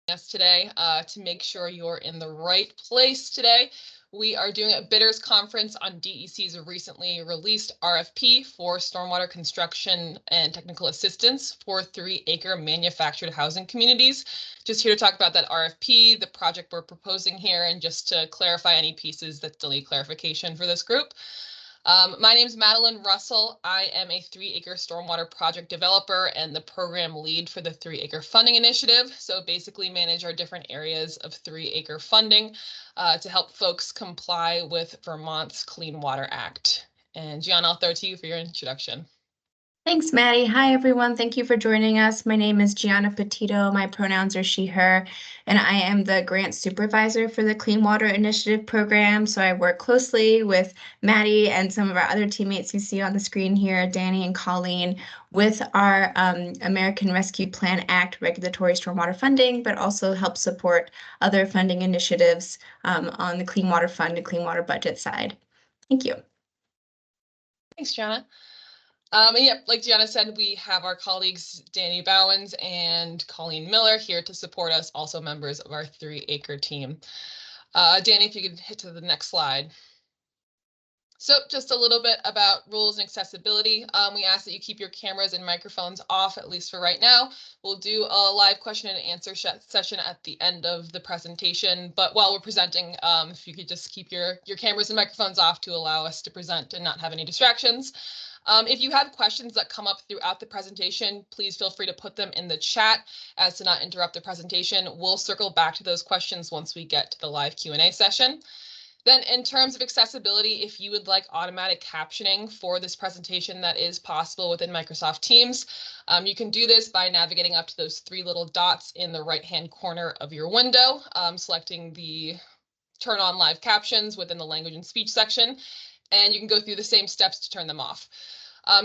us today to make sure you're in the right place today. We are doing a bidders conference on DEC's recently released RFP for stormwater construction and technical assistance for 3-acre manufactured housing communities. Just here to talk about that RFP, the project we're proposing here, and just to clarify any pieces that still need clarification for this group. My name is Madeline Russell. I am a 3-acre stormwater project developer and the program lead for the 3-acre funding initiative. So basically manage our different areas of 3-acre funding to help folks comply with Vermont's Clean Water Act. And Gianna, I'll throw it to you for your introduction. Thanks, Maddie. Hi, everyone. Thank you for joining us. My name is Gianna Petito. My pronouns are she, her, and I am the grant supervisor for the Clean Water Initiative program. So I work closely with Maddie and some of our other teammates you see on the screen here, Danny and Colleen, with our American Rescue Plan Act regulatory stormwater funding, but also help support other funding initiatives on the Clean Water Fund and Clean Water budget side. Thank you. Thanks, Gianna. And yeah, like Gianna said, we have our colleagues Danny Bowens and Colleen Miller here to support us, also members of our 3-acre team. Danny, if you could hit to the next slide. So just a little bit about rules and accessibility. We ask that you keep your cameras and microphones off, at least for right now. We'll do a live question and answer session at the end of the presentation. But while we're presenting, if you could just keep your cameras and microphones off to allow us to present and not have any distractions. If you have questions that come up throughout the presentation, please feel free to put them in the chat as to not interrupt the presentation. We'll circle back to those questions once we get to the live Q&A session. Then in terms of accessibility, if you would like automatic captioning for this presentation, that is possible within Microsoft Teams. You can do this by navigating up to those 3 little dots in the right-hand corner of your window, selecting the turn on live captions within the language and speech section, and you can go through the same steps to turn them off.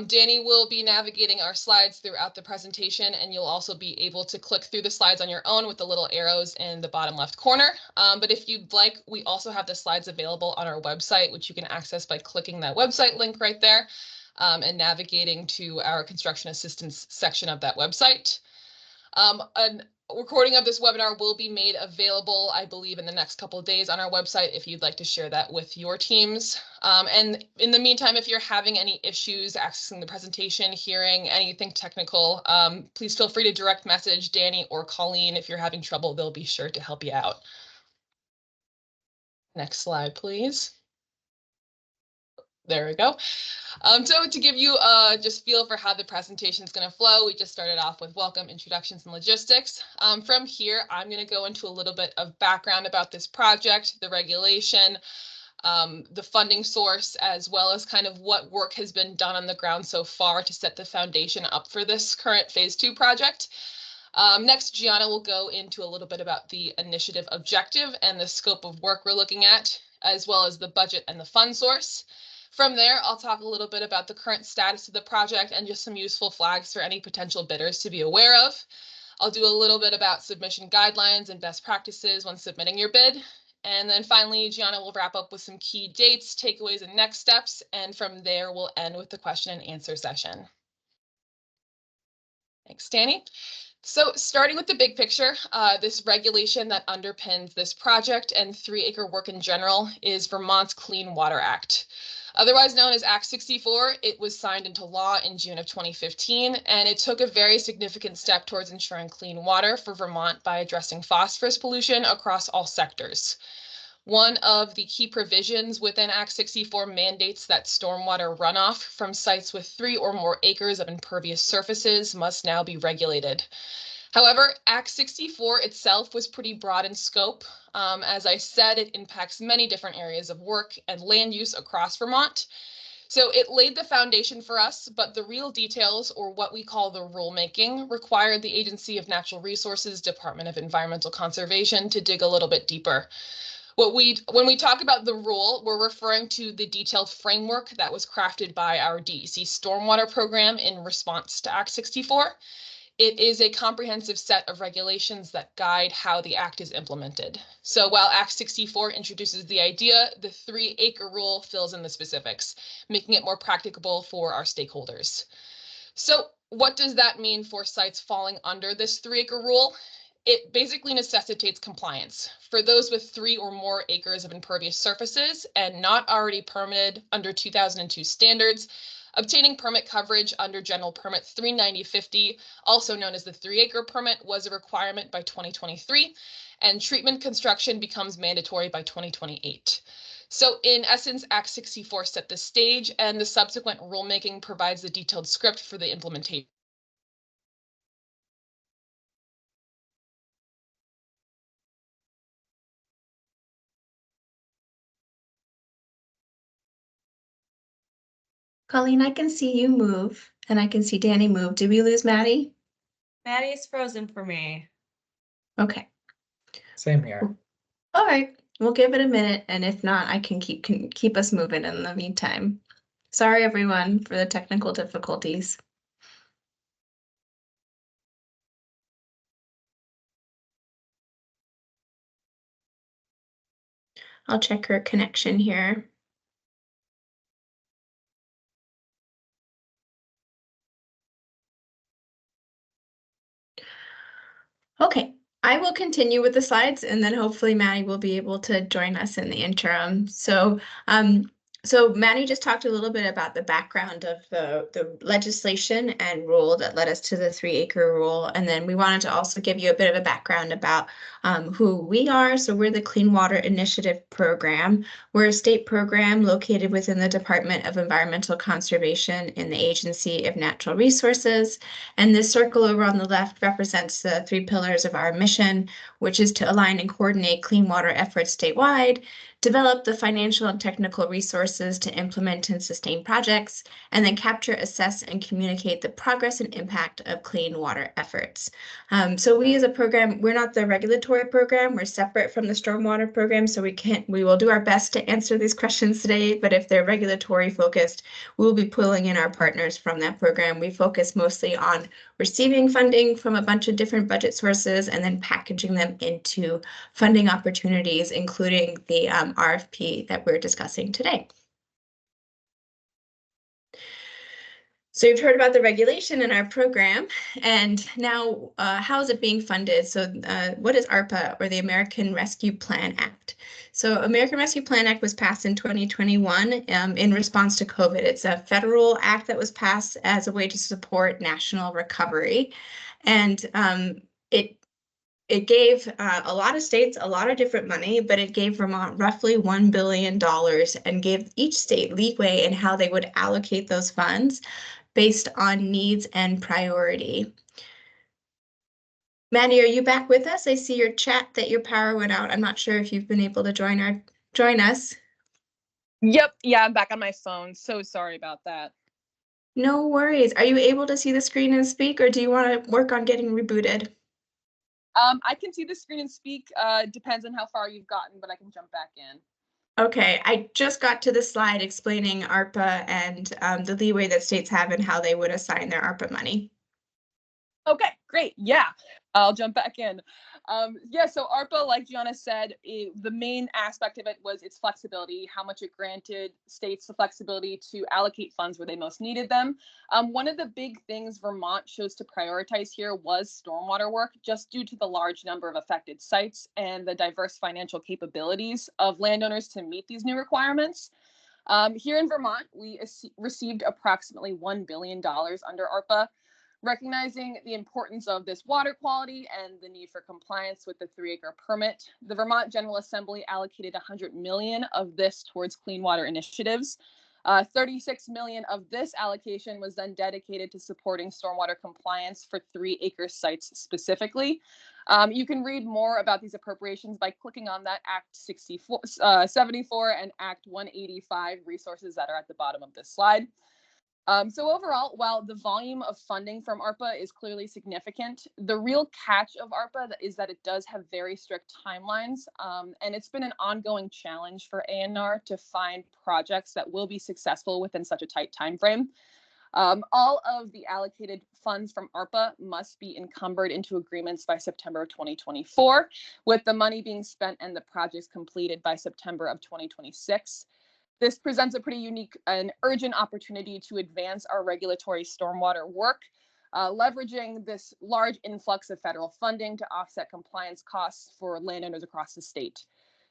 Danny will be navigating our slides throughout the presentation, and you'll also be able to click through the slides on your own with the little arrows in the bottom left corner. But if you'd like, we also have the slides available on our website, which you can access by clicking that website link right there and navigating to our construction assistance section of that website. A recording of this webinar will be made available, I believe, in the next couple of days on our website if you'd like to share that with your teams. And in the meantime, if you're having any issues accessing the presentation, hearing anything technical, please feel free to direct message Danny or Colleen. If you're having trouble, they'll be sure to help you out. Next slide, please. There we go. So to give you just feel for how the presentation is going to flow, we just started off with welcome, introductions, and logistics. From here, I'm going to go into a little bit of background about this project, the regulation, the funding source, as well as kind of what work has been done on the ground so far to set the foundation up for this current phase 2 project. Next, Gianna will go into a little bit about the initiative objective and the scope of work we're looking at, as well as the budget and the fund source. From there, I'll talk a little bit about the current status of the project and just some useful flags for any potential bidders to be aware of. I'll do a little bit about submission guidelines and best practices when submitting your bid. And then finally, Gianna will wrap up with some key dates, takeaways, and next steps. And from there, we'll end with the question and answer session. Thanks, Danny. So starting with the big picture, this regulation that underpins this project and 3-acre work in general is Vermont's Clean Water Act. Otherwise known as Act 64, it was signed into law in June of 2015, and it took a very significant step towards ensuring clean water for Vermont by addressing phosphorus pollution across all sectors. One of the key provisions within Act 64 mandates that stormwater runoff from sites with 3 or more acres of impervious surfaces must now be regulated. However, Act 64 itself was pretty broad in scope. As I said, it impacts many different areas of work and land use across Vermont. So it laid the foundation for us, but the real details, or what we call the rulemaking, required the Agency of Natural Resources, Department of Environmental Conservation to dig a little bit deeper. When we talk about the rule, we're referring to the detailed framework that was crafted by our DEC Stormwater program in response to Act 64. It is a comprehensive set of regulations that guide how the Act is implemented. So while Act 64 introduces the idea, the 3-acre rule fills in the specifics, making it more practicable for our stakeholders. So what does that mean for sites falling under this 3-acre rule? it basically necessitates compliance. For those with 3 or more acres of impervious surfaces and not already permitted under 2002 standards, obtaining permit coverage under General Permit 39050, also known as the 3-acre permit, was a requirement by 2023, and treatment construction becomes mandatory by 2028. So in essence, Act 64 set the stage, and the subsequent rulemaking provides the detailed script for the implementation. Colleen, I can see you move, and I can see Danny move. Did we lose Maddie? Maddie's frozen for me. Okay. Same here. All right. We'll give it a minute, and if not, I can keep us moving in the meantime. Sorry, everyone, for the technical difficulties. I'll check her connection here. Okay, I will continue with the slides, and then hopefully Maddie will be able to join us in the interim. So Maddie just talked a little bit about the background of the legislation and rule that led us to the 3-acre rule. And then we wanted to also give you a bit of a background about who we are. So we're the Clean Water Initiative Program. We're a state program located within the Department of Environmental Conservation in the Agency of Natural Resources. And this circle over on the left represents the 3 pillars of our mission, which is to align and coordinate clean water efforts statewide, develop the financial and technical resources to implement and sustain projects, and then capture, assess, and communicate the progress and impact of clean water efforts. So we as a program, we're not the regulatory program, we're separate from the stormwater program, so we will do our best to answer these questions today, but if they're regulatory focused, we'll be pulling in our partners from that program. We focus mostly on receiving funding from a bunch of different budget sources and then packaging them into funding opportunities, including the RFP that we're discussing today. So you've heard about the regulation in our program, and now how is it being funded? So what is ARPA, or the American Rescue Plan Act? So American Rescue Plan Act was passed in 2021 in response to COVID. It's a federal act that was passed as a way to support national recovery. And it gave a lot of states a lot of different money, but it gave Vermont roughly $1 billion and gave each state leeway in how they would allocate those funds based on needs and priority. Maddie, are you back with us? I see your chat that your power went out. I'm not sure if you've been able to join us. Yep, yeah, I'm back on my phone. So sorry about that. No worries. Are you able to see the screen and speak, or do you want to work on getting rebooted? I can see the screen and speak. Depends on how far you've gotten, but I can jump back in. Okay, I just got to the slide explaining ARPA and the leeway that states have and how they would assign their ARPA money. Okay, great. Yeah, I'll jump back in. Yeah, so ARPA, like Gianna said, the main aspect of it was its flexibility, how much it granted states the flexibility to allocate funds where they most needed them. One of the big things Vermont chose to prioritize here was stormwater work, just due to the large number of affected sites and the diverse financial capabilities of landowners to meet these new requirements. Here in Vermont, we received approximately $1 billion under ARPA. Recognizing the importance of this water quality and the need for compliance with the 3-acre permit, the Vermont General Assembly allocated $100 million of this towards clean water initiatives. $36 million of this allocation was then dedicated to supporting stormwater compliance for 3-acre sites specifically. You can read more about these appropriations by clicking on that Act 74 and Act 185 resources that are at the bottom of this slide. So overall, while the volume of funding from ARPA is clearly significant, the real catch of ARPA is that it does have very strict timelines, and it's been an ongoing challenge for ANR to find projects that will be successful within such a tight time frame. All of the allocated funds from ARPA must be encumbered into agreements by September of 2024, with the money being spent and the projects completed by September of 2026. This presents a pretty unique and urgent opportunity to advance our regulatory stormwater work. leveraging this large influx of federal funding to offset compliance costs for landowners across the state.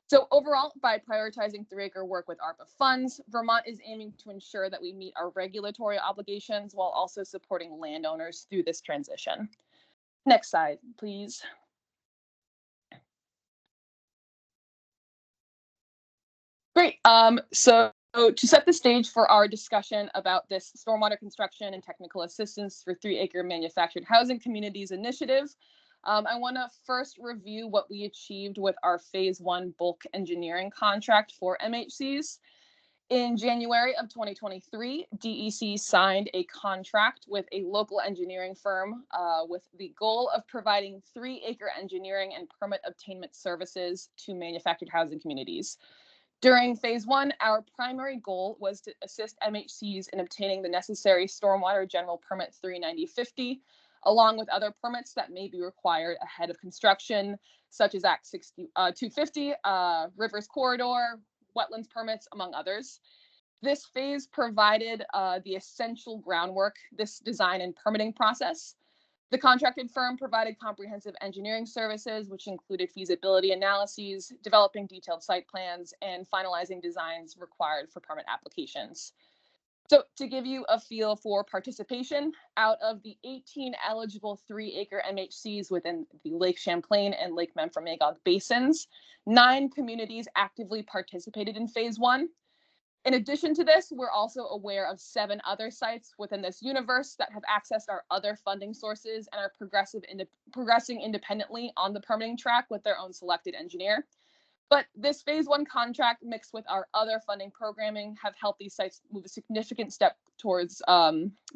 So overall, by prioritizing 3-acre work with ARPA funds, Vermont is aiming to ensure that we meet our regulatory obligations while also supporting landowners through this transition. Next slide, please. Great. So to set the stage for our discussion about this stormwater construction and technical assistance for 3-acre manufactured housing communities initiative, I want to first review what we achieved with our phase 1 bulk engineering contract for MHCs. In January of 2023, DEC signed a contract with a local engineering firm with the goal of providing 3-acre engineering and permit obtainment services to manufactured housing communities. During phase 1, our primary goal was to assist MHCs in obtaining the necessary Stormwater General Permit 39050, along with other permits that may be required ahead of construction, such as Act 250, Rivers Corridor, wetlands permits, among others. This phase provided the essential groundwork, this design and permitting process. The contracted firm provided comprehensive engineering services, which included feasibility analyses, developing detailed site plans, and finalizing designs required for permit applications. So to give you a feel for participation, out of the 18 eligible 3-acre MHCs within the Lake Champlain and Lake Memphremagog basins, 9 communities actively participated in phase 1. In addition to this, we're also aware of 7 other sites within this universe that have accessed our other funding sources and are progressing independently on the permitting track with their own selected engineer. But this phase 1 contract mixed with our other funding programming have helped these sites move a significant step towards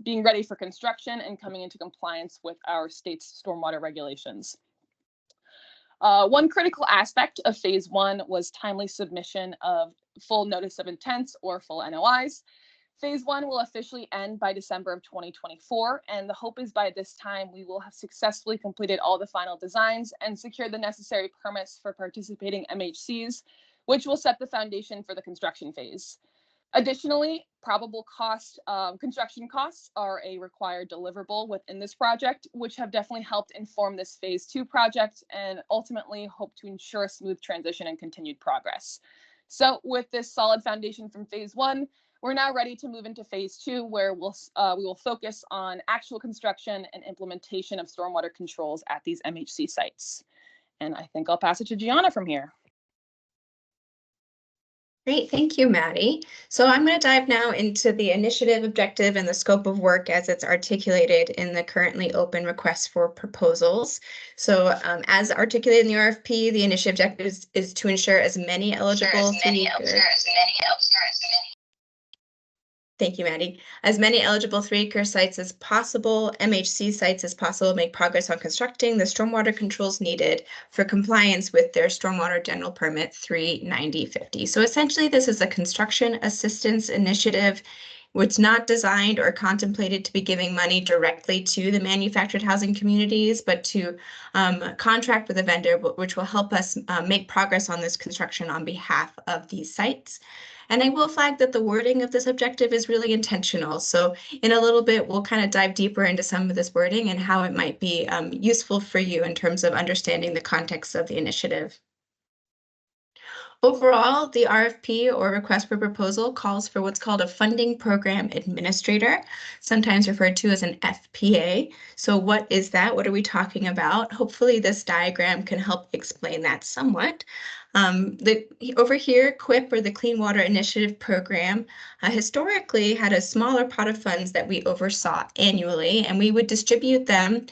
being ready for construction and coming into compliance with our state's stormwater regulations. One critical aspect of phase 1 was timely submission of full notice of intent or full NOIs. Phase 1 will officially end by December of 2024, and the hope is by this time we will have successfully completed all the final designs and secured the necessary permits for participating MHCs, which will set the foundation for the construction phase. Additionally, probable construction costs are a required deliverable within this project, which have definitely helped inform this phase 2 project and ultimately hope to ensure a smooth transition and continued progress. So with this solid foundation from phase 1, we're now ready to move into phase 2, where we will focus on actual construction and implementation of stormwater controls at these MHC sites. And I think I'll pass it to Gianna from here. Great, thank you, Maddie. So I'm going to dive now into the initiative objective and the scope of work as it's articulated in the currently open request for proposals. So as articulated in the RFP, the initiative objective is to ensure as many eligible Thank you, Maddie. As many eligible 3-acre sites as possible, MHC sites as possible, make progress on constructing the stormwater controls needed for compliance with their Stormwater General Permit 39050. So essentially, this is a construction assistance initiative which is not designed or contemplated to be giving money directly to the manufactured housing communities, but to contract with a vendor, which will help us make progress on this construction on behalf of these sites. And I will flag that the wording of this objective is really intentional. So in a little bit, we'll kind of dive deeper into some of this wording and how it might be useful for you in terms of understanding the context of the initiative. Overall, the RFP or request for proposal calls for what's called a funding program administrator, sometimes referred to as an FPA. So what is that? What are we talking about? Hopefully this diagram can help explain that somewhat. Over here, QIP, or the Clean Water Initiative Program, historically had a smaller pot of funds that we oversaw annually, and we would distribute them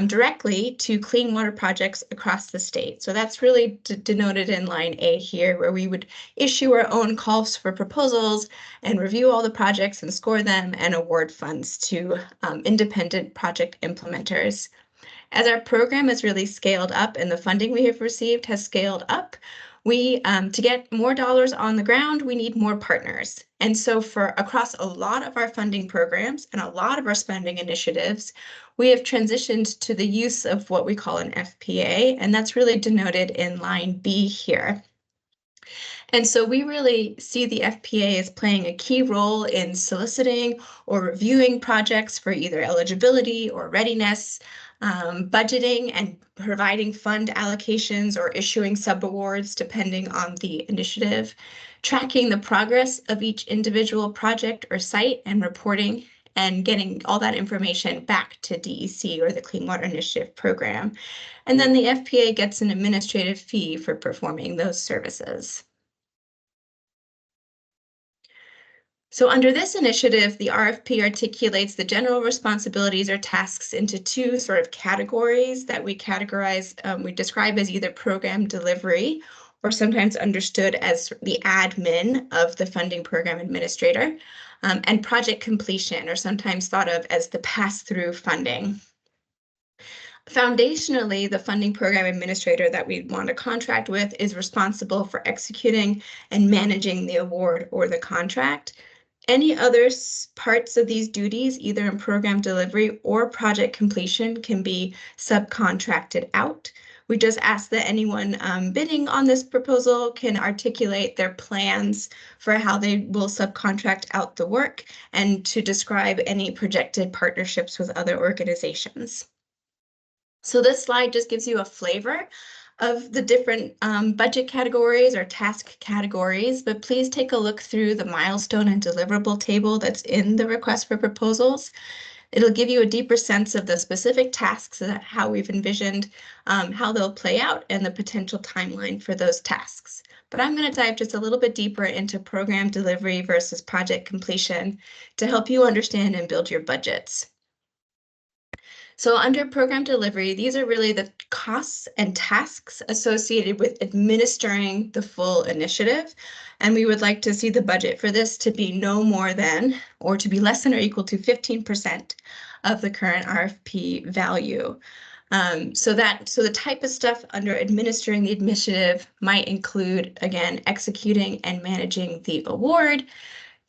directly to clean water projects across the state. So that's really denoted in line A here, where we would issue our own calls for proposals and review all the projects and score them and award funds to independent project implementers. As our program has really scaled up and the funding we have received has scaled up, to get more dollars on the ground, we need more partners. And so across a lot of our funding programs and a lot of our spending initiatives, we have transitioned to the use of what we call an FPA, and that's really denoted in line B here. And so we really see the FPA as playing a key role in soliciting or reviewing projects for either eligibility or readiness, budgeting and providing fund allocations or issuing subawards depending on the initiative, tracking the progress of each individual project or site and reporting and getting all that information back to DEC or the Clean Water Initiative program. And then the FPA gets an administrative fee for performing those services. So under this initiative, the RFP articulates the general responsibilities or tasks into two sort of categories that we describe as either program delivery or sometimes understood as the admin of the funding program administrator, and project completion, or sometimes thought of as the pass-through funding. Foundationally, the funding program administrator that we want to contract with is responsible for executing and managing the award or the contract. Any other parts of these duties, either in program delivery or project completion, can be subcontracted out. We just ask that anyone bidding on this proposal can articulate their plans for how they will subcontract out the work and to describe any projected partnerships with other organizations. So this slide just gives you a flavor of the different budget categories or task categories, but please take a look through the milestone and deliverable table that's in the request for proposals. It'll give you a deeper sense of the specific tasks, how we've envisioned how they'll play out and the potential timeline for those tasks. But I'm going to dive just a little bit deeper into program delivery versus project completion to help you understand and build your budgets. So under program delivery, these are really the costs and tasks associated with administering the full initiative. And we would like to see the budget for this to be no more than, or to be less than or equal to 15% of the current RFP value. So the type of stuff under administering the initiative might include, again, executing and managing the award,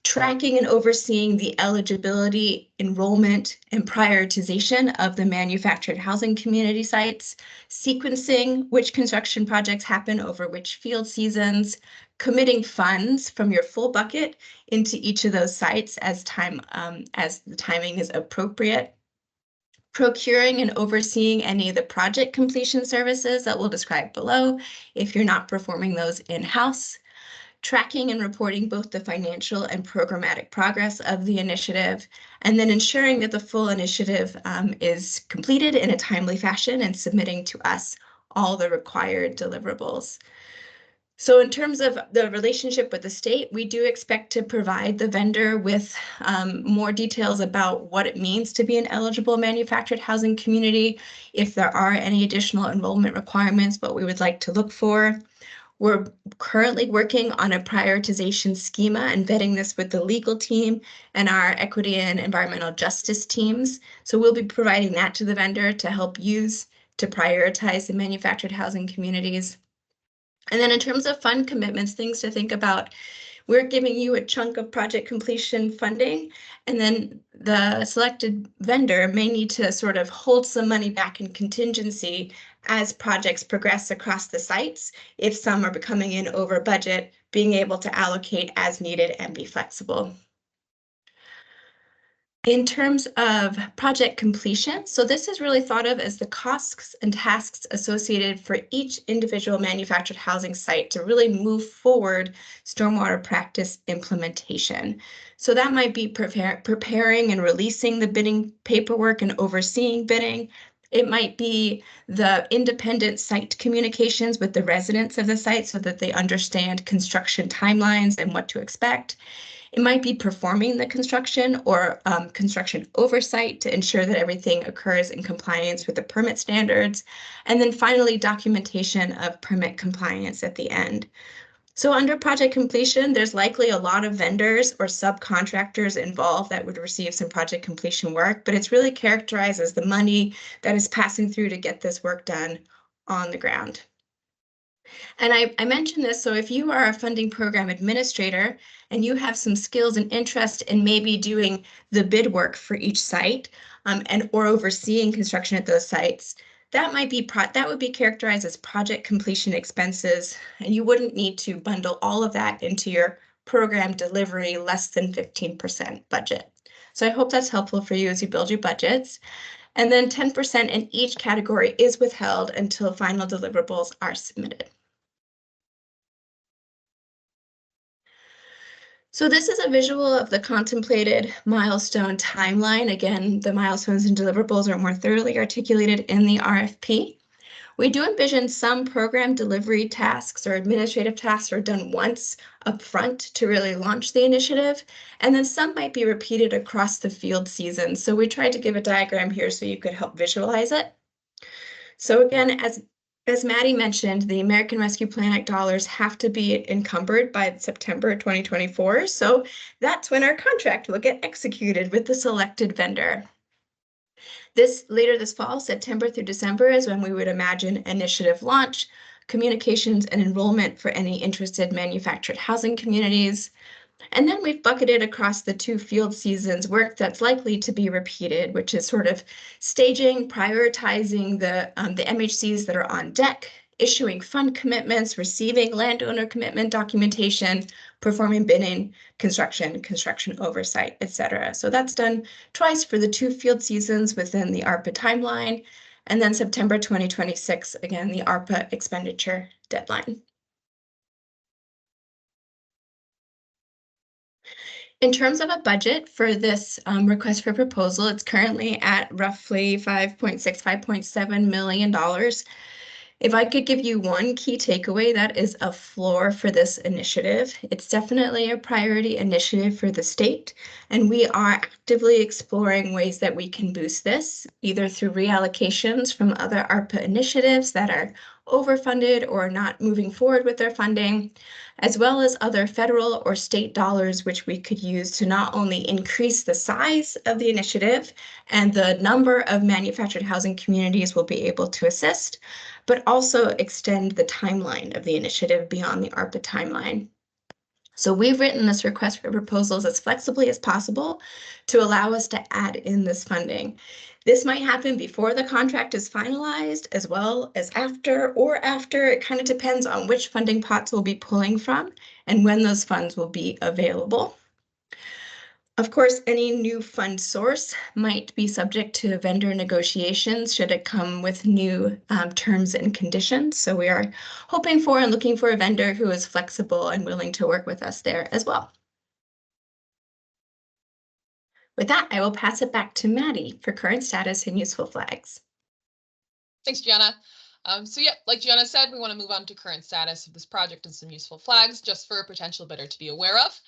tracking and overseeing the eligibility, enrollment, and prioritization of the manufactured housing community sites, sequencing which construction projects happen over which field seasons, committing funds from your full bucket into each of those sites as the timing is appropriate, procuring and overseeing any of the project completion services that we'll describe below if you're not performing those in-house, tracking and reporting both the financial and programmatic progress of the initiative, and then ensuring that the full initiative is completed in a timely fashion and submitting to us all the required deliverables. So in terms of the relationship with the state, we do expect to provide the vendor with more details about what it means to be an eligible manufactured housing community, if there are any additional enrollment requirements, what we would like to look for. We're currently working on a prioritization schema and vetting this with the legal team and our equity and environmental justice teams. So we'll be providing that to the vendor to help use to prioritize the manufactured housing communities. And then in terms of fund commitments, things to think about, we're giving you a chunk of project completion funding, and then the selected vendor may need to sort of hold some money back in contingency as projects progress across the sites. If some are coming in over budget, being able to allocate as needed and be flexible. In terms of project completion, so this is really thought of as the costs and tasks associated for each individual manufactured housing site to really move forward stormwater practice implementation. So that might be preparing and releasing the bidding paperwork and overseeing bidding. It might be the independent site communications with the residents of the site so that they understand construction timelines and what to expect. It might be performing the construction or construction oversight to ensure that everything occurs in compliance with the permit standards. And then finally, documentation of permit compliance at the end. So under project completion, there's likely a lot of vendors or subcontractors involved that would receive some project completion work, but it's really characterized as the money that is passing through to get this work done on the ground. And I mentioned this, so if you are a funding program administrator and you have some skills and interest in maybe doing the bid work for each site or overseeing construction at those sites, that would be characterized as project completion expenses, and you wouldn't need to bundle all of that into your program delivery less than 15% budget. So I hope that's helpful for you as you build your budgets. And then 10% in each category is withheld until final deliverables are submitted. So this is a visual of the contemplated milestone timeline. Again, the milestones and deliverables are more thoroughly articulated in the RFP. We do envision some program delivery tasks or administrative tasks are done once up front to really launch the initiative, and then some might be repeated across the field season. So we tried to give a diagram here so you could help visualize it. So again, as Maddie mentioned, the American Rescue Plan Act dollars have to be encumbered by September 2024. So that's when our contract will get executed with the selected vendor. Later this fall, September through December, is when we would imagine initiative launch, communications and enrollment for any interested manufactured housing communities. And then we've bucketed across the 2 field seasons work that's likely to be repeated, which is sort of staging, prioritizing the MHCs that are on deck, issuing fund commitments, receiving landowner commitment documentation, performing bidding, construction oversight, etc. So that's done twice for the 2 field seasons within the ARPA timeline. And then September 2026, again, the ARPA expenditure deadline. In terms of a budget for this request for proposal, it's currently at roughly $5.7 million. If I could give you one key takeaway, that is a floor for this initiative. It's definitely a priority initiative for the state, and we are actively exploring ways that we can boost this, either through reallocations from other ARPA initiatives that are overfunded or not moving forward with their funding, as well as other federal or state dollars which we could use to not only increase the size of the initiative and the number of manufactured housing communities we'll be able to assist, but also extend the timeline of the initiative beyond the ARPA timeline. So we've written this request for proposals as flexibly as possible to allow us to add in this funding. This might happen before the contract is finalized, as well as after or after. It kind of depends on which funding pots we'll be pulling from and when those funds will be available. Of course, any new fund source might be subject to vendor negotiations should it come with new terms and conditions. So we are hoping for and looking for a vendor who is flexible and willing to work with us there as well. With that, I will pass it back to Maddie for current status and useful flags. Thanks, Gianna. So yeah, like Gianna said, we want to move on to current status of this project and some useful flags just for a potential bidder to be aware of.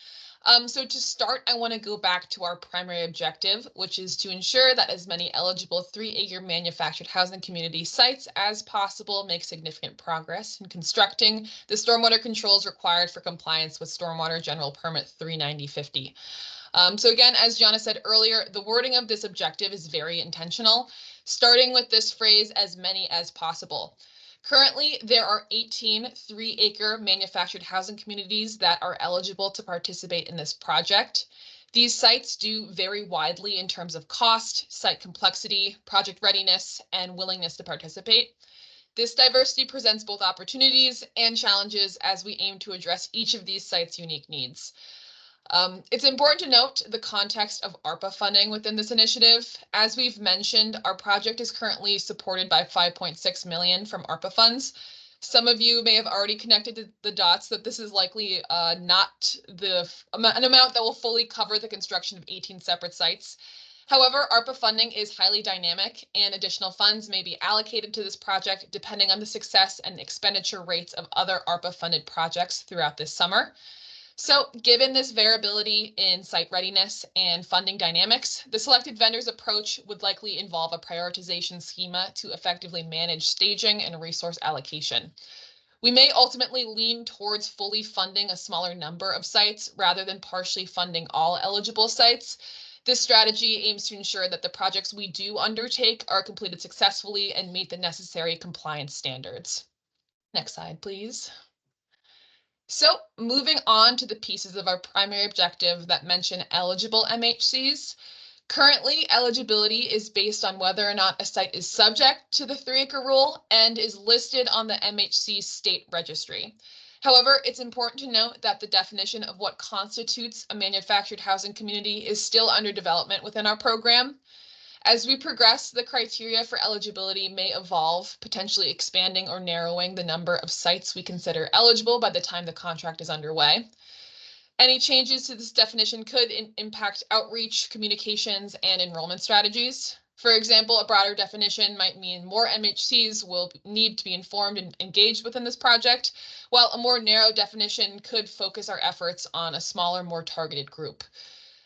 So to start, I want to go back to our primary objective, which is to ensure that as many eligible 3-acre manufactured housing community sites as possible make significant progress in constructing the stormwater controls required for compliance with Stormwater General Permit 39050. So again, as Gianna said earlier, the wording of this objective is very intentional, starting with this phrase, as many as possible. Currently, there are 18 3-acre manufactured housing communities that are eligible to participate in this project. These sites do vary widely in terms of cost, site complexity, project readiness, and willingness to participate. This diversity presents both opportunities and challenges as we aim to address each of these sites' unique needs. It's important to note the context of ARPA funding within this initiative. As we've mentioned, our project is currently supported by $5.6 million from ARPA funds. Some of you may have already connected the dots that this is likely not an amount that will fully cover the construction of 18 separate sites. However, ARPA funding is highly dynamic, and additional funds may be allocated to this project depending on the success and expenditure rates of other ARPA-funded projects throughout this summer. So given this variability in site readiness and funding dynamics, the selected vendor's approach would likely involve a prioritization schema to effectively manage staging and resource allocation. We may ultimately lean towards fully funding a smaller number of sites rather than partially funding all eligible sites. This strategy aims to ensure that the projects we do undertake are completed successfully and meet the necessary compliance standards. Next slide, please. So moving on to the pieces of our primary objective that mention eligible MHCs. Currently, eligibility is based on whether or not a site is subject to the 3-acre rule and is listed on the MHC state registry. However, it's important to note that the definition of what constitutes a manufactured housing community is still under development within our program. As we progress, the criteria for eligibility may evolve, potentially expanding or narrowing the number of sites we consider eligible by the time the contract is underway. Any changes to this definition could impact outreach, communications, and enrollment strategies. For example, a broader definition might mean more MHCs will need to be informed and engaged within this project, while a more narrow definition could focus our efforts on a smaller, more targeted group.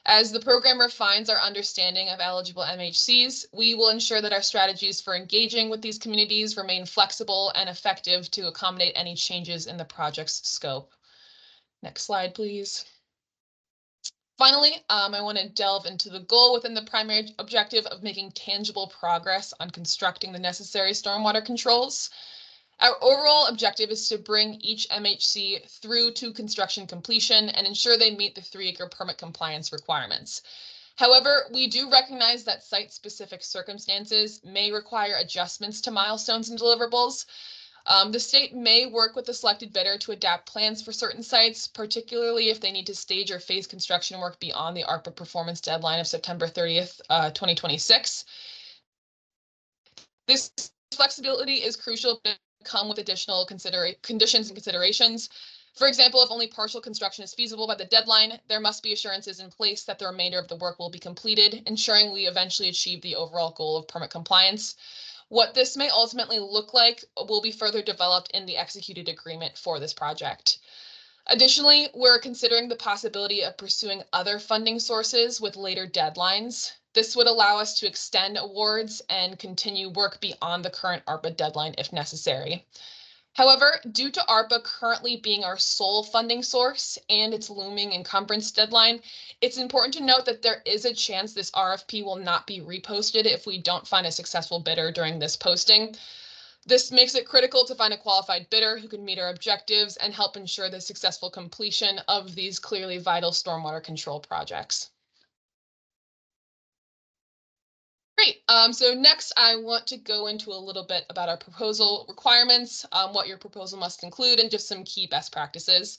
As the program refines our understanding of eligible MHCs, we will ensure that our strategies for engaging with these communities remain flexible and effective to accommodate any changes in the project's scope. Next slide, please. Finally, I want to delve into the goal within the primary objective of making tangible progress on constructing the necessary stormwater controls. Our overall objective is to bring each MHC through to construction completion and ensure they meet the 3-acre permit compliance requirements. However, we do recognize that site-specific circumstances may require adjustments to milestones and deliverables. The state may work with the selected bidder to adapt plans for certain sites, particularly if they need to stage or phase construction work beyond the ARPA performance deadline of September 30th, 2026. This flexibility is crucial to come with additional conditions and considerations. For example, if only partial construction is feasible by the deadline, there must be assurances in place that the remainder of the work will be completed, ensuring we eventually achieve the overall goal of permit compliance. What this may ultimately look like will be further developed in the executed agreement for this project. Additionally, we're considering the possibility of pursuing other funding sources with later deadlines. This would allow us to extend awards and continue work beyond the current ARPA deadline if necessary. However, due to ARPA currently being our sole funding source and its looming encumbrance deadline, it's important to note that there is a chance this RFP will not be reposted if we don't find a successful bidder during this posting. This makes it critical to find a qualified bidder who can meet our objectives and help ensure the successful completion of these clearly vital stormwater control projects. Great. So next, I want to go into a little bit about our proposal requirements, what your proposal must include, and just some key best practices.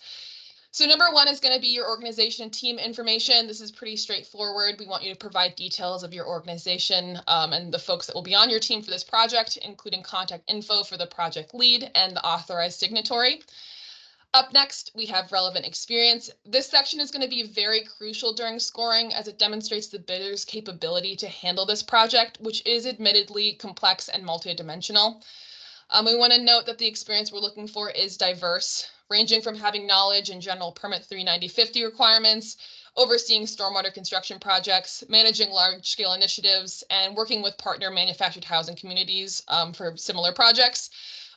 So number one is going to be your organization and team information. This is pretty straightforward. We want you to provide details of your organization and the folks that will be on your team for this project, including contact info for the project lead and the authorized signatory. Up next, we have relevant experience. This section is going to be very crucial during scoring as it demonstrates the bidder's capability to handle this project, which is admittedly complex and multidimensional. We want to note that the experience we're looking for is diverse, ranging from having knowledge in general permit 39050 requirements, overseeing stormwater construction projects, managing large-scale initiatives, and working with partner manufactured housing communities for similar projects.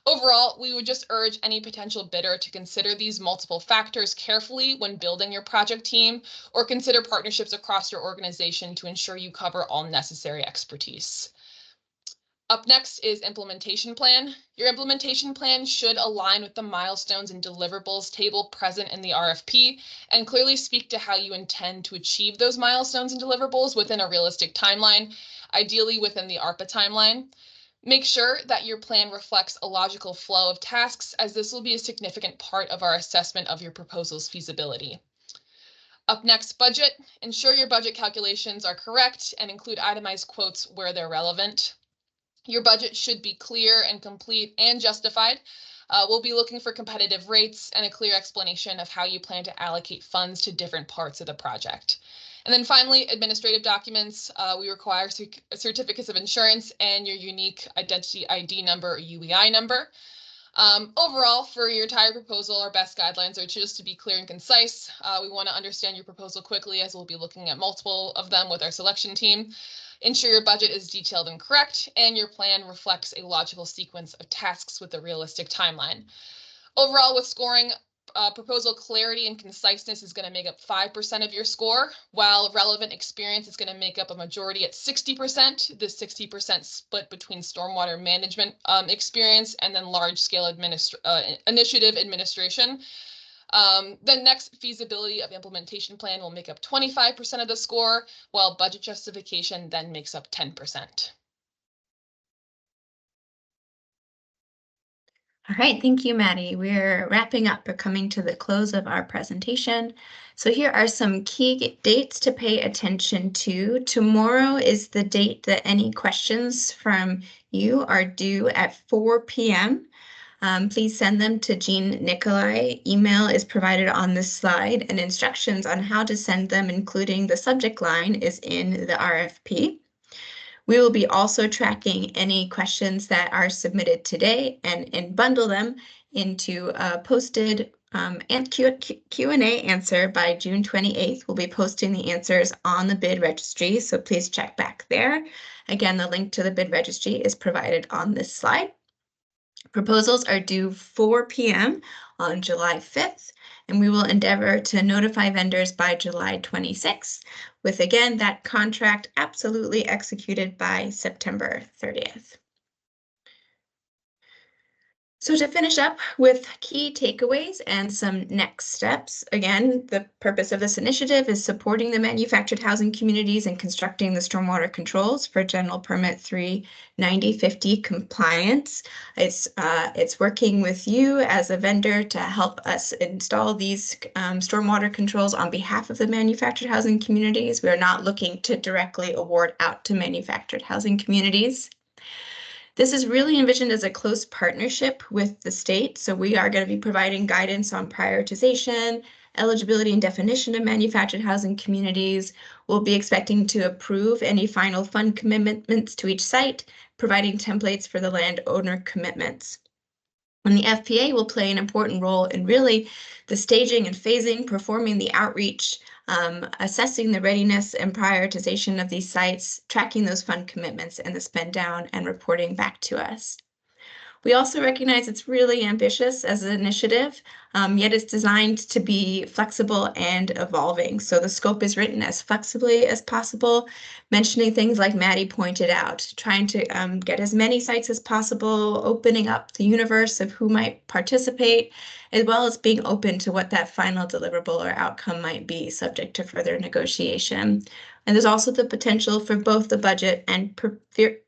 Overall, we would just urge any potential bidder to consider these multiple factors carefully when building your project team, or consider partnerships across your organization to ensure you cover all necessary expertise. Up next is implementation plan. Your implementation plan should align with the milestones and deliverables table present in the RFP and clearly speak to how you intend to achieve those milestones and deliverables within a realistic timeline, ideally within the ARPA timeline. Make sure that your plan reflects a logical flow of tasks, as this will be a significant part of our assessment of your proposal's feasibility. Up next, budget. Ensure your budget calculations are correct and include itemized quotes where they're relevant. Your budget should be clear and complete and justified. We'll be looking for competitive rates and a clear explanation of how you plan to allocate funds to different parts of the project. And then finally, administrative documents. We require certificates of insurance and your unique identity ID number or UEI number. Overall, for your entire proposal, our best guidelines are just to be clear and concise. We want to understand your proposal quickly, as we'll be looking at multiple of them with our selection team. Ensure your budget is detailed and correct, and your plan reflects a logical sequence of tasks with a realistic timeline. Overall, with scoring, proposal clarity and conciseness is going to make up 5% of your score, while relevant experience is going to make up a majority at 60%. The 60% split between stormwater management experience and then large-scale initiative administration. The next feasibility of implementation plan will make up 25% of the score, while budget justification then makes up 10%. All right, thank you, Maddie. We're wrapping up. We're coming to the close of our presentation. So here are some key dates to pay attention to. Tomorrow is the date that any questions from you are due at 4 p.m. Please send them to Jean Nicolai. Email is provided on this slide, and instructions on how to send them, including the subject line, is in the RFP. We will be also tracking any questions that are submitted today and bundle them into a posted and Q&A answer by June 28th. We'll be posting the answers on the bid registry, so please check back there. Again, the link to the bid registry is provided on this slide. Proposals are due 4 p.m. on July 5th, and we will endeavor to notify vendors by July 26th, with again that contract absolutely executed by September 30th. So to finish up with key takeaways and some next steps, again, the purpose of this initiative is supporting the manufactured housing communities and constructing the stormwater controls for General Permit 39050 compliance. It's working with you as a vendor to help us install these stormwater controls on behalf of the manufactured housing communities. We are not looking to directly award out to manufactured housing communities. This is really envisioned as a close partnership with the state, so we are going to be providing guidance on prioritization, eligibility and definition of manufactured housing communities. We'll be expecting to approve any final fund commitments to each site, providing templates for the landowner commitments. And the FPA will play an important role in really the staging and phasing, performing the outreach, assessing the readiness and prioritization of these sites, tracking those fund commitments and the spend down, and reporting back to us. We also recognize it's really ambitious as an initiative, yet it's designed to be flexible and evolving. So the scope is written as flexibly as possible, mentioning things like Maddie pointed out, trying to get as many sites as possible, opening up the universe of who might participate, as well as being open to what that final deliverable or outcome might be, subject to further negotiation. And there's also the potential for both the budget and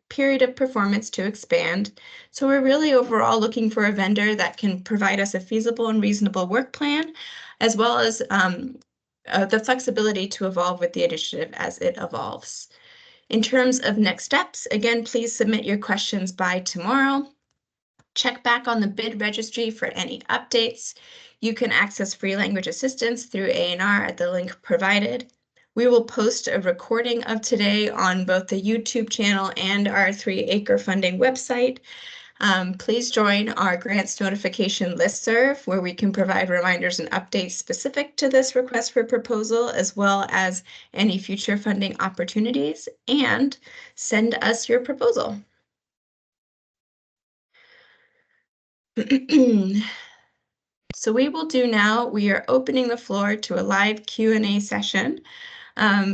period of performance to expand. So we're really overall looking for a vendor that can provide us a feasible and reasonable work plan, as well as the flexibility to evolve with the initiative as it evolves. In terms of next steps, again, please submit your questions by tomorrow. Check back on the bid registry for any updates. You can access free language assistance through A&R at the link provided. We will post a recording of today on both the YouTube channel and our 3 Acre Funding website. Please join our grants notification listserv, where we can provide reminders and updates specific to this request for proposal, as well as any future funding opportunities, and send us your proposal. So we are opening the floor to a live Q&A session.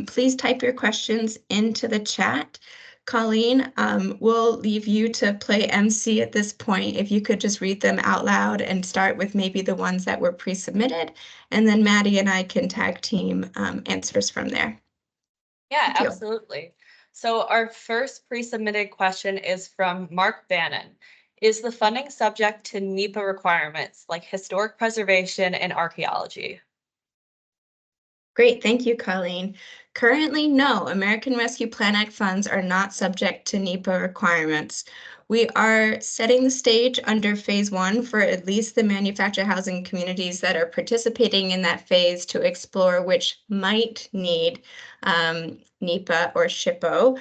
Please type your questions into the chat. Colleen, we'll leave you to play MC at this point. If you could just read them out loud and start with maybe the ones that were pre-submitted, and then Maddie and I can tag team answers from there. Yeah, absolutely. So our first pre-submitted question is from Mark Bannon. Is the funding subject to NEPA requirements like historic preservation and archaeology? Great, thank you, Colleen. Currently, no, American Rescue Plan Act funds are not subject to NEPA requirements. We are setting the stage under phase 1 for at least the manufactured housing communities that are participating in that phase to explore which might need NEPA or SHPO.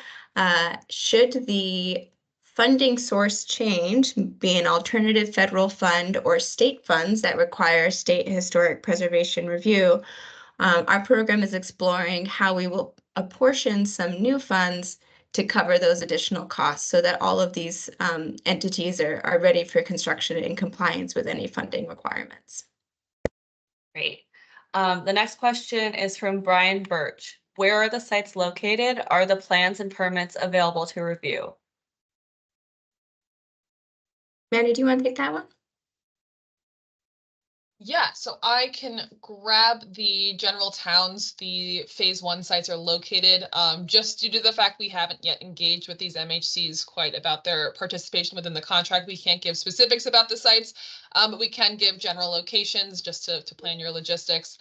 Should the funding source change, be an alternative federal fund or state funds that require state historic preservation review, our program is exploring how we will apportion some new funds to cover those additional costs so that all of these entities are ready for construction in compliance with any funding requirements. Great. The next question is from Brian Birch. Where are the sites located? Are the plans and permits available to review? Manny, do you want to take that one? Yeah, so I can grab the general towns the phase 1 sites are located. Just due to the fact we haven't yet engaged with these MHCs quite about their participation within the contract, we can't give specifics about the sites, but we can give general locations just to plan your logistics.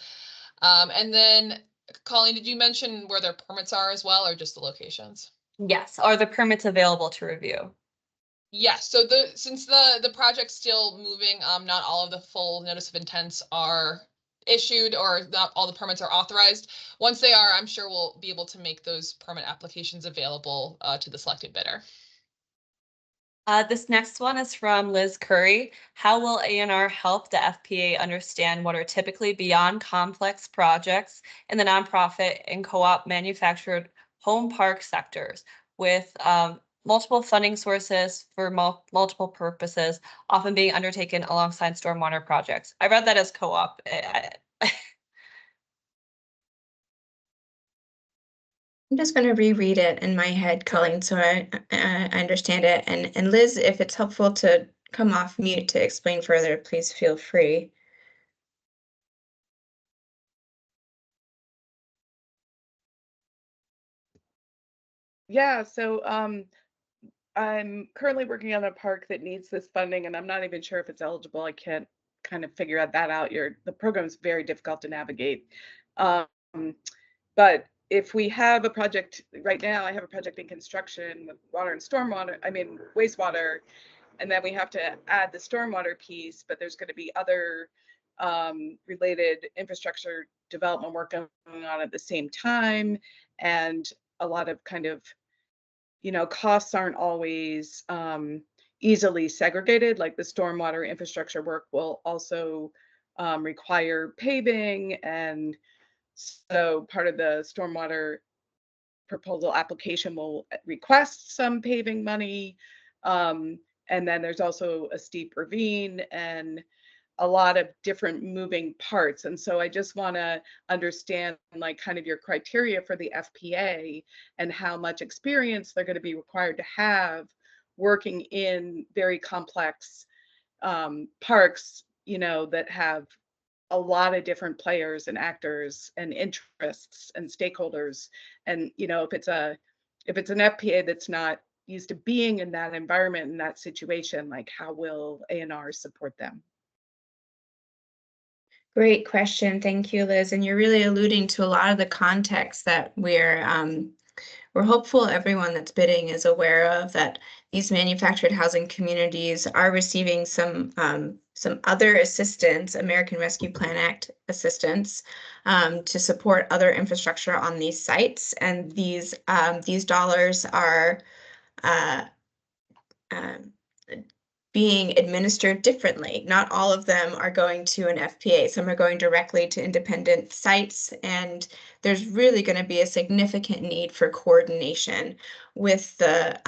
And then, Colleen, did you mention where their permits are as well, or just the locations? Yes, are the permits available to review? Yes, so since the project's still moving, not all of the full notice of intents are issued or not all the permits are authorized. Once they are, I'm sure we'll be able to make those permit applications available to the selected bidder. This next one is from Liz Curry. How will A&R help the FPA understand what are typically beyond complex projects in the nonprofit and co-op manufactured home park sectors with multiple funding sources for multiple purposes, often being undertaken alongside stormwater projects? I read that as co-op. I'm just going to reread it in my head, Colleen, so I understand it. And Liz, if it's helpful to come off mute to explain further, please feel free. Yeah, so I'm currently working on a park that needs this funding, and I'm not even sure if it's eligible. I can't kind of figure that out. The program's very difficult to navigate. But if we have a project right now, I have a project in construction with water and stormwater, I mean wastewater, and then we have to add the stormwater piece, but there's going to be other related infrastructure development work going on at the same time, and a lot of kind of, costs aren't always easily segregated. Like the stormwater infrastructure work will also require paving, and so part of the stormwater proposal application will request some paving money. And then there's also a steep ravine and a lot of different moving parts. And so I just want to understand like kind of your criteria for the FPA and how much experience they're going to be required to have working in very complex parks, that have a lot of different players and actors and interests and stakeholders. And if it's an FPA that's not used to being in that environment, in that situation, like how will A&R support them? Great question. Thank you, Liz. And you're really alluding to a lot of the context that we're hopeful everyone that's bidding is aware of, that these manufactured housing communities are receiving some other assistance, American Rescue Plan Act assistance, to support other infrastructure on these sites. And these dollars are being administered differently. Not all of them are going to an FPA. Some are going directly to independent sites, and there's really going to be a significant need for coordination with the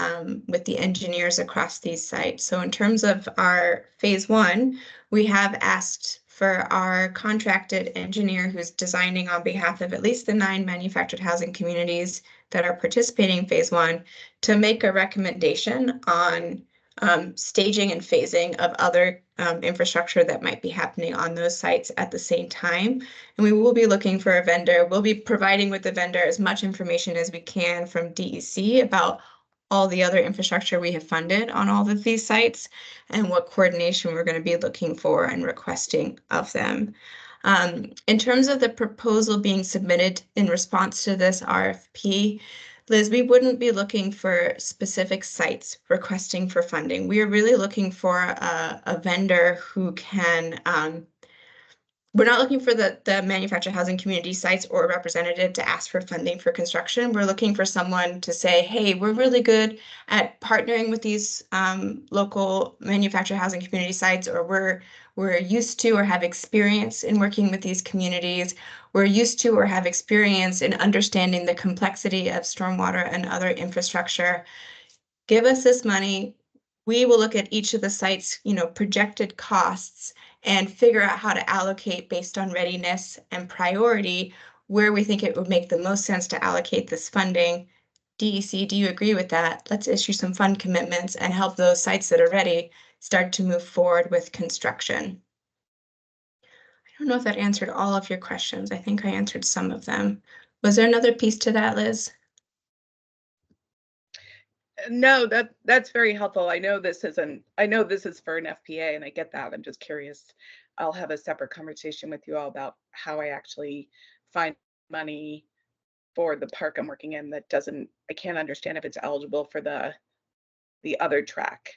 engineers across these sites. So in terms of our phase 1, we have asked for our contracted engineer who's designing on behalf of at least the 9 manufactured housing communities that are participating in phase 1 to make a recommendation on staging and phasing of other infrastructure that might be happening on those sites at the same time. And we will be looking for a vendor. We'll be providing with the vendor as much information as we can from DEC about all the other infrastructure we have funded on all of these sites and what coordination we're going to be looking for and requesting of them. In terms of the proposal being submitted in response to this RFP, Liz, we wouldn't be looking for specific sites requesting for funding. We are really looking for a vendor who can, we're not looking for the manufactured housing community sites or a representative to ask for funding for construction. We're looking for someone to say, hey, we're really good at partnering with these local manufactured housing community sites, or we're used to or have experience in working with these communities. We're used to or have experience in understanding the complexity of stormwater and other infrastructure. Give us this money. We will look at each of the sites, projected costs, and figure out how to allocate based on readiness and priority where we think it would make the most sense to allocate this funding. DEC, do you agree with that? Let's issue some fund commitments and help those sites that are ready start to move forward with construction. don't know if that answered all of your questions. I think I answered some of them. Was there another piece to that, Liz? No, that's very helpful. I know this is for an FPA, and I get that. I'm just curious. I'll have a separate conversation with you all about how I actually find money for the park I'm working in that doesn't, I can't understand if it's eligible for the other track.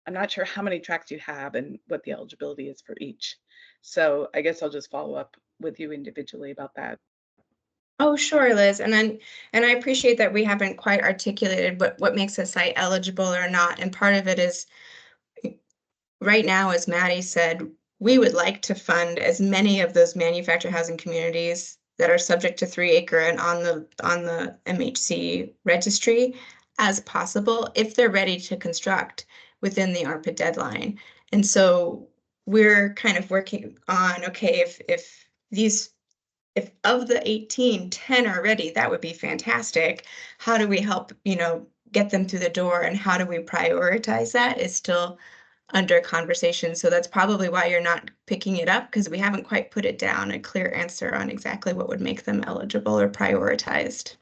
I'm not sure how many tracks you have and what the eligibility is for each. So I guess I'll just follow up with you individually about that. Oh, sure, Liz. And I appreciate that we haven't quite articulated what makes a site eligible or not. And part of it is right now, as Maddie said, we would like to fund as many of those manufactured housing communities that are subject to 3-acre and on the MHC registry as possible if they're ready to construct within the ARPA deadline. And so we're kind of working on, okay, if of the 18, 10 are ready, that would be fantastic. How do we help, get them through the door, and how do we prioritize that is still under conversation. So that's probably why you're not picking it up, because we haven't quite put it down a clear answer on exactly what would make them eligible or prioritized.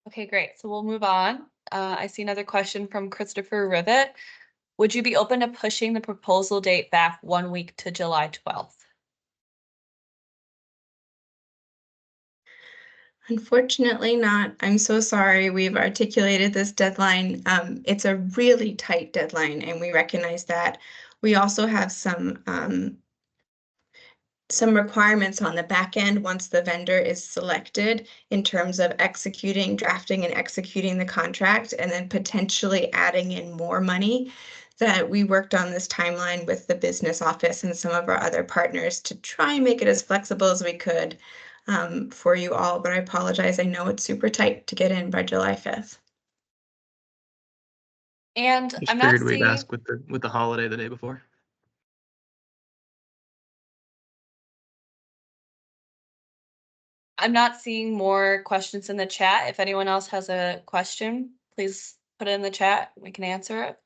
Okay, great. So we'll move on. I see another question from Christopher Rivet. Would you be open to pushing the proposal date back 1 week to July 12th? Unfortunately not. I'm so sorry. We've articulated this deadline. It's a really tight deadline, and we recognize that. We also have some requirements on the back end once the vendor is selected in terms of drafting and executing the contract, and then potentially adding in more money. That we worked on this timeline with the business office and some of our other partners to try and make it as flexible as we could for you all, but I apologize. I know it's super tight to get in by July 5th. And Just I'm not figured we'd seeing, ask with the holiday the day before. I'm not seeing more questions in the chat. If anyone else has a question, please put it in the chat. We can answer it.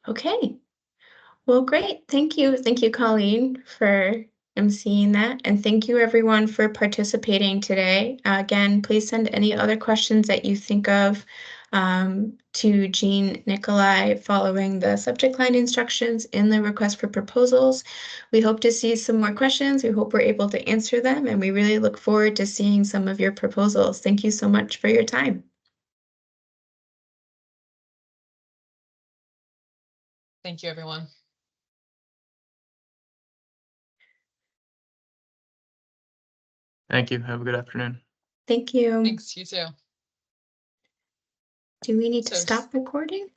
Okay. Well, great. Thank you. Thank you, Colleen, for emceeing that. And thank you, everyone, for participating today. Again, please send any other questions that you think of to Jean Nicolai following the subject line instructions in the request for proposals. We hope to see some more questions. We hope we're able to answer them, and we really look forward to seeing some of your proposals. Thank you so much for your time. Thank you, everyone. Thank you. Have a good afternoon. Thank you. Thanks, you too. Do we need to So- stop recording?